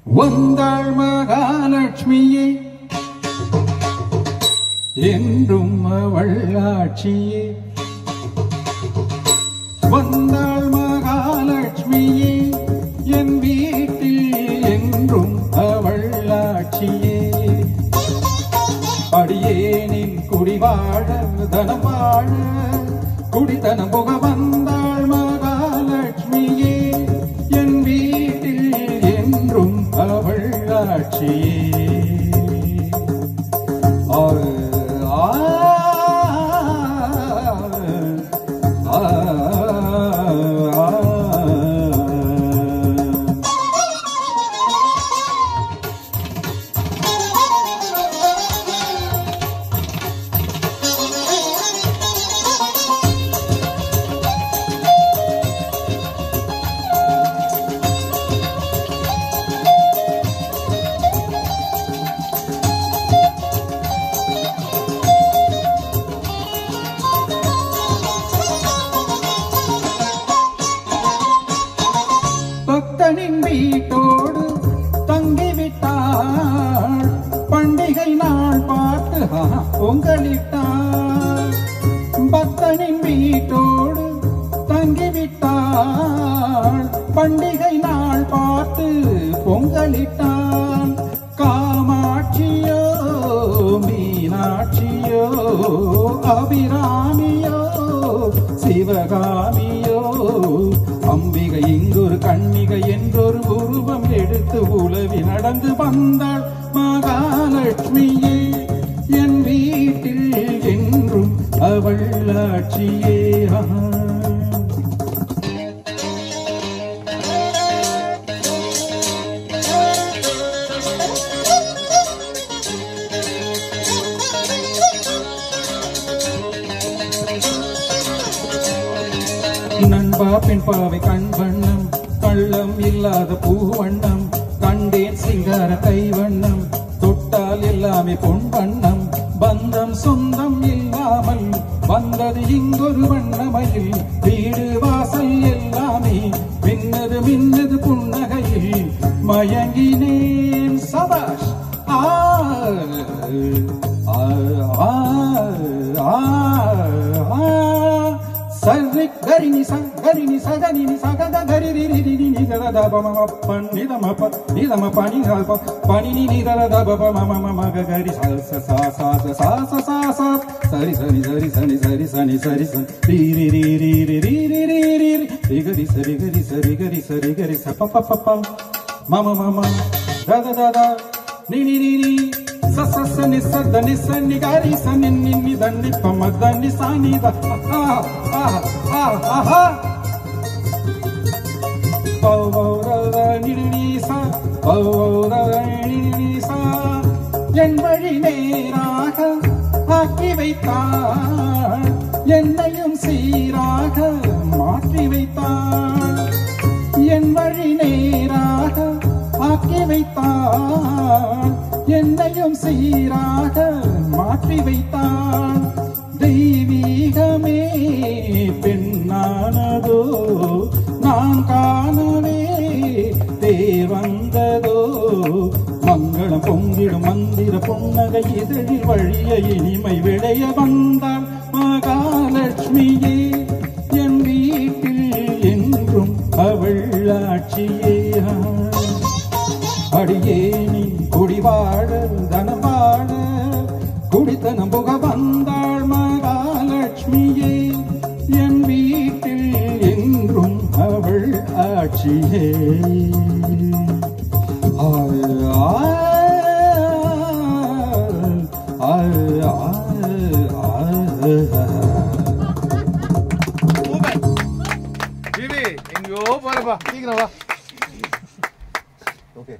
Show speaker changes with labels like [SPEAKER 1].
[SPEAKER 1] வந்தாள் மகாலட்சுமியே என்றும் அவள் ஆட்சியே. வந்தாள் மகாலட்சுமியே என் வீட்டில் என்றும் அவள் ஆட்சியே. அடியேனின் குடிவாழ தனம் வாழ குடிதனம் புக வந்தாள் மகாலட்சுமியே என் வீட்டில் என்றும் அவள் ஆட்சியே. பக்தனின் வீட்டோடு தங்கிவிட்டாள் பண்டிகை நாள் பார்த்து பொங்கலிட்டாள். பக்தனின் வீட்டோடு தங்கிவிட்டாள் பண்டிகை நாள் பார்த்து பொங்கலிட்டாள். காமாட்சியோ மீனாட்சியோ அபிராமியோ சிவகாமியோ அம்பிகை இங்கொரு கண்ணிகை என்றொரு உருவம் எடுத்து உலவி நடந்து வந்தாள் மகாலட்சுமியே என் வீட்டில் என்றும் அவள் ஆட்சியே. நண்பா பெண்பாவை கண் வண்ணம் கள்ளம் இல்லாத பூவண்ணம் கண்டேன் சிங்கார கைவண்ணம் தொட்டால் எல்லாமே பொன் வண்ணம் பந்தம் சொந்தம் இல்லாமல் வந்தது இங்கொரு வண்ணமையில் வீடு வாசல் எல்லாமே மின்னது மின்னது புன்னகையில் மயங்கினேன் சபாஷ். சரி கரினி சகரினி சகனினி சகத கரிரிரிரி நிதரதப மம பன்னிதம நிதம பனிதப பனினி நிதரதப மம மம கரி சச சாச சாச சாச சரி சரி சரி சரி சரி சரி சரி சரி ரிரிரிரிரிரிரிரி ரிகரி சரி கரி சரி கரி சரி கரி சப்பப்பப்ப மம மம தத தத நினிரிரி சச நிசத நிசனி கரி சனி நினி தன்னி பம தன்னி சானித என் வழி நேராக ஆக்கி வைத்தாள் என்னையும் சீராக மாற்றி வைத்தாள். என் வழி நேராக ஆக்கி வைத்தாள் என்னையும் சீராக மாற்றி வைத்தாள். தெய்வீகமே பெண்ணானதோ நான் காணவே தேவந்ததோ மங்களம் பொங்கிடும் மந்திர பொன்னகை இதழில் வழிய இனிமை விளைய வந்தாள் மகாலட்சுமியே என் வீட்டில் என்றும் அவள் ஆட்சியே. அடியேனின் குடிவாழ தனவாழ குடித்தனம் புக வந்தாள் மகாலட்சுமியே என் வீட்டில் என்றும் அவள் ஆட்சியே.
[SPEAKER 2] எங்கோ போறப்பா சீக்கிரம் வா. ஓகே.